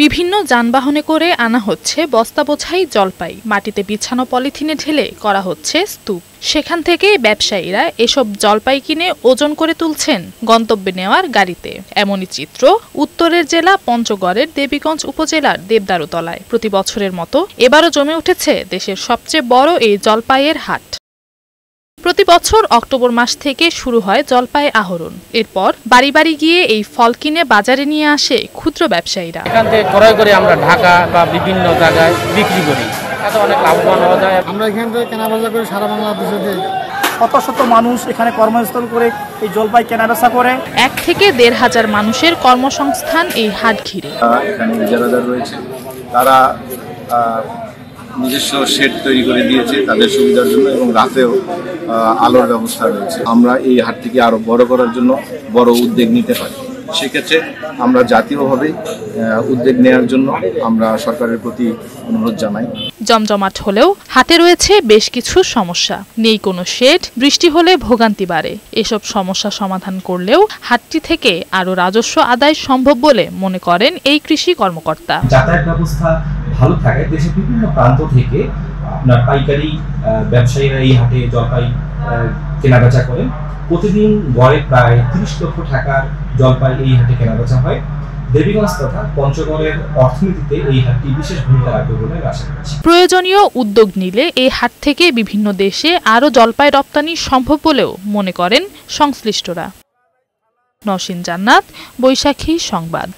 বিভিন্ন যানবাহনে করে আনা হচ্ছে বস্তা বোঝাই জলপাই। মাটিতে বিছানো পলিথিনে ঢেলে করা হচ্ছে স্তূপ। সেখান থেকে ব্যবসায়ীরা এসব জলপাই কিনে ওজন করে তুলছেন গন্তব্যে নেওয়ার গাড়িতে। এমনই চিত্র উত্তরের জেলা পঞ্চগড়ের দেবীগঞ্জ উপজেলার দেবদারুতলায়। প্রতি বছরের মতো এবারও জমে উঠেছে দেশের সবচেয়ে বড় এই জলপাইয়ের হাট। প্রতি বছর অক্টোবর মাস থেকে শুরু হয় জলপাই আহরণ। এরপর বাড়ি বাড়ি গিয়ে এই ফল কিনে বাজারে নিয়ে আসে ক্ষুদ্র ব্যবসায়ীরা। এখান থেকে ক্রয় করে আমরা ঢাকা বা বিভিন্ন জায়গায় বিক্রি করি। এতে অনেক লাভবান হওয়া যায়। আমরা এখান থেকে কেনাবেচা করি সারা বাংলাদেশে। শত শত মানুষ এখানে কর্মস্থল করে এই জলপাই কেনাবেচা করে। 1 থেকে 1,500 মানুষের কর্মসংস্থান এই হাট ঘিরে। এখানে ইজারাদার রয়েছে, তারা নিজস্ব শেড তৈরি করে দিয়েছে তাদের সুবিধার জন্য, এবং রাতেও আলোর ব্যবস্থা রয়েছে। আমরা এই হাটটিকে আরো বড় করার জন্য বড় উদ্যোগ নিতে পারি। সেক্ষেত্রে আমরা জাতীয়ভাবে উদ্যোগ নেওয়ার জন্য আমরা সরকারের প্রতি অনুরোধ জানাই। জমজমাট হলেও হাটে রয়েছে বেশ কিছু সমস্যা। নেই কোনো শেড, বৃষ্টি হলে ভোগান্তি বাড়ে। এসব সমস্যা সমাধান করলেও হাটটি থেকে আরো রাজস্ব আদায় সম্ভব বলে মনে করেন এই কৃষি কর্মকর্তা। যাতায়াত ব্যবস্থা ভালো থাকায় দেশের বিভিন্ন প্রান্ত থেকে আপনার পাইকারি ব্যবসায়ীরা এই হাটে জলপাই কেনাবেচা করেন। প্রতিদিন গড়ে প্রায় 30 লক্ষ টাকার জলপাই এই হাটে কেনাবেচা হয়। দেবীগঞ্জ তথা পঞ্চগড়ের অর্থনীতিতে এই হাটটি বিশেষ ভূমিকা রাখবে বলে আশা করছি। প্রয়োজনীয় উদ্যোগ নিলে এই হাট থেকে বিভিন্ন দেশে আরো জলপাই রপ্তানি সম্ভব বলেও মনে করেন সংশ্লিষ্টরা। নওশীন জান্নাত, বৈশাখী সংবাদ।